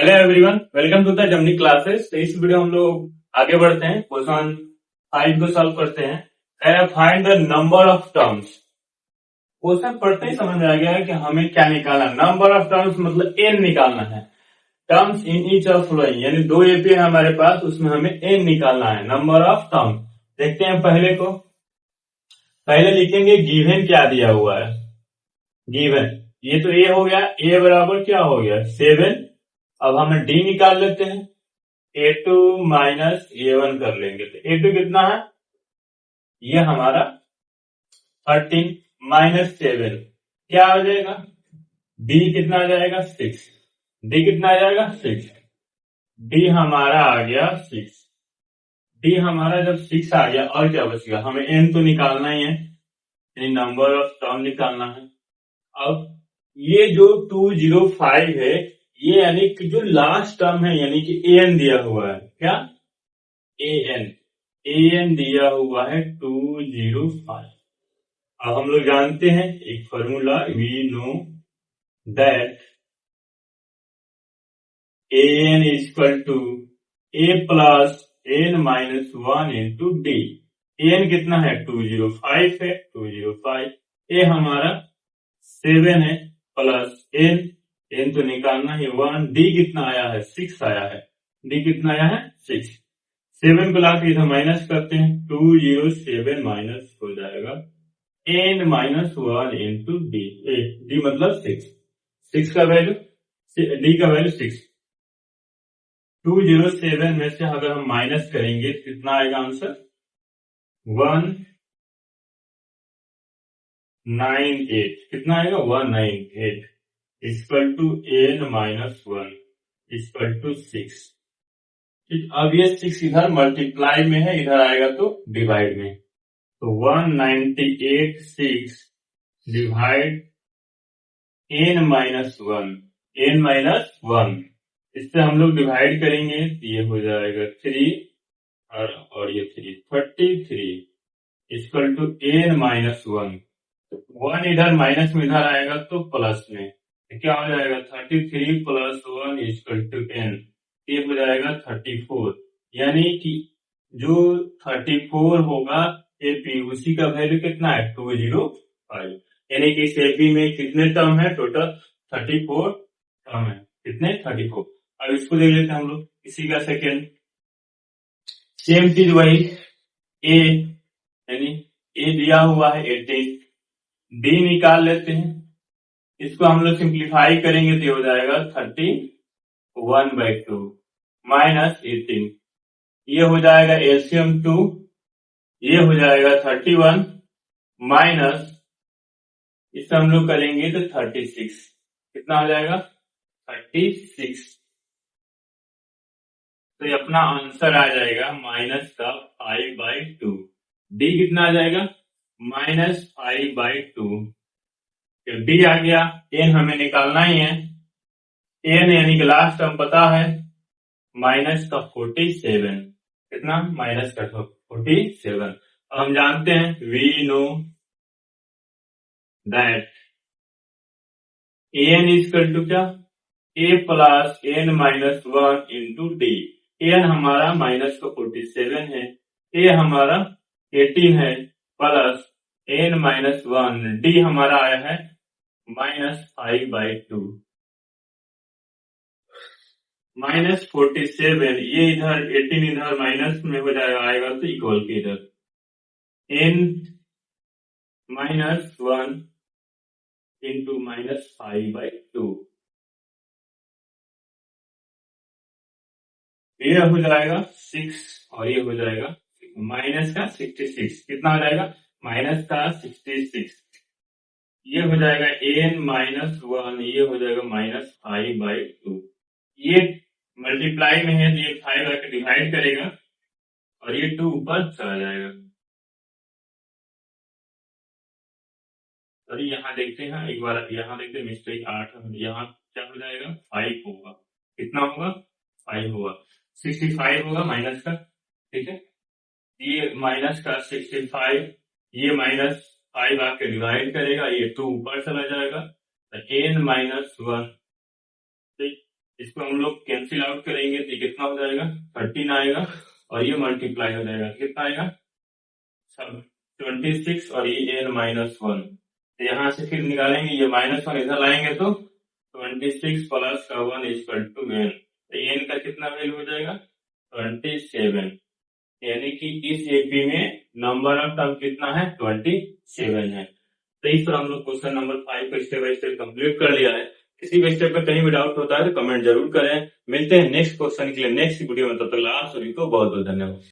Hello everyone, welcome to the जमनी classes. तो इस वीडियो हम लोग आगे बढ़ते हैं, क्वेश्चन 5 को सॉल्व करते हैं। Find the number of terms. Question पढ़ते ही समझ में आ गया है कि हमें क्या निकालना है। नंबर ऑफ टर्म्स मतलब एन निकालना है। Terms in each of following, यानी 2 एपी है हमारे पास, उसमें हमें एन निकालना है। नंबर ऑफ टर्म्स देखते हैं पहले को। पहले लिखेंगे गिवन क्या दिया हुआ है। गिवन ये तो ए हो गया, ए बराबर क्या हो गया 7। अब हम डी निकाल लेते हैं, A2 माइनस A1 कर लेंगे। तो A2 कितना है, ये हमारा 13 माइनस 7 क्या हो जाएगा, D कितना आ जाएगा 6। D कितना आ जाएगा 6। D हमारा आ गया 6। D हमारा जब 6 आ गया, और क्या बचेगा, हमें n तो निकालना ही है, यानी नंबर ऑफ टर्म निकालना है। अब ये जो 205 है, ये यानी कि जो लास्ट टर्म है, यानी कि an दिया हुआ है, क्या an दिया हुआ है 205। अब हम लोग जानते हैं एक formula, we know that an is equal to a plus n minus 1 into d. an कितना है 205 है, 205। a हमारा 7 है प्लस n तो निकालना ही 1। डी कितना आया है 6 आया है। डी कितना आया है 6। 7 को लाके इधर माइनस करते हैं, 207 माइनस हो जाएगा n minus 1 into D. D मतलब 6। 6 का वैल्यू, डी का वैल्यू 6। 207 में से अगर हम माइनस करेंगे तो कितना आएगा आंसर 198। कितना आएगा 198 equal to n minus 1 equal to 6। ठीक, अब ये 6 इधर मल्टीप्लाई में है, इधर आएगा तो डिवाइड में। तो 198 6 डिवाइड n माइनस 1 इससे हम लोग डिवाइड करेंगे तो ये हो जाएगा 3 और ये 3 33 इक्वल टू n माइनस 1। 1 इधर माइनस में इधर आएगा तो प्लस में, तो क्या हो जाएगा 33 प्लस 1 इक्वल टू n। ये हो जाएगा 34। यानी कि जो 34 होगा एपी, उसी का वैल्यू कितना है 205। यानी कि इस एपी में कितने टर्म है, टोटल 34 टर्म है। कितने 34। अब इसको देख लेते हैं हम लोग, इसी का सेकेंड सेम चीज वही ए, यानी ए दिया हुआ है 18। डी निकाल लेते हैं, इसको हम लोग सिंप्लीफाई करेंगे तो ये हो जाएगा 31/2 माइनस 18। ये हो जाएगा एलसीएम 2, ये हो जाएगा 31 माइनस, इससे हम लोग करेंगे तो 36। कितना हो जाएगा 36। तो ये अपना आंसर आ जाएगा माइनस का 5/2। डी कितना आ जाएगा माइनस 5/2। डी आ गया, एन हमें निकालना ही है। एन यानी कि लास्ट टर्म पता है माइनस का 47। कितना माइनस का 47। हम जानते हैं we know that N is equal to क्या A plus N minus 1 into D. N हमारा माइनस का 47 है, ए हमारा 18 है प्लस एन माइनस 1, डी हमारा आया है माइनस 5/2। माइनस 47, ये इधर 18 इधर माइनस में हो जाएगा, आएगा तो इक्वल के इधर एन माइनस 1 इंटू माइनस 5/2। ये हो जाएगा 6 और ये हो जाएगा माइनस का 66। कितना हो जाएगा माइनस का 66। ये हो जाएगा एन माइनस 1, ये हो जाएगा माइनस 5/2। ये मल्टीप्लाई में है तो ये 5 आकर डिवाइड करेगा और ये 2 ऊपर चला जाएगा। और यहाँ देखते हैं एक बार, यहाँ देखते हैं मिस्टेक 8, यहाँ क्या हो जाएगा 5 होगा। कितना होगा 5 होगा, 65 होगा माइनस का। ठीक है, ये माइनस का 65, ये माइनस 5 आके डिवाइड करेगा, ये 2 ऊपर चला जाएगा। तो n माइनस 1, इसको हम लोग कैंसिल आउट करेंगे तो कितना हो जाएगा, 13 आएगा और ये मल्टीप्लाई हो जाएगा, कितना आएगा, सब 26 और ये n माइनस वन। तो यहाँ से फिर निकालेंगे, ये माइनस वन इधर लाएंगे तो 26 प्लस का 1 इक्वल टू n। तो n का कितना वैल्यू हो जाएगा, 27। यानी कि इस एपी में नंबर ऑफ टर्म कितना है, 27 है। तो इस पर हम लोग क्वेश्चन नंबर 5 को स्टेप बाय स्टेप कंप्लीट कर लिया है। किसी भी स्टेप पर कहीं भी डाउट होता है तो कमेंट जरूर करें। मिलते हैं नेक्स्ट क्वेश्चन के लिए नेक्स्ट वीडियो में, तब तक आप सभी को बहुत बहुत धन्यवाद।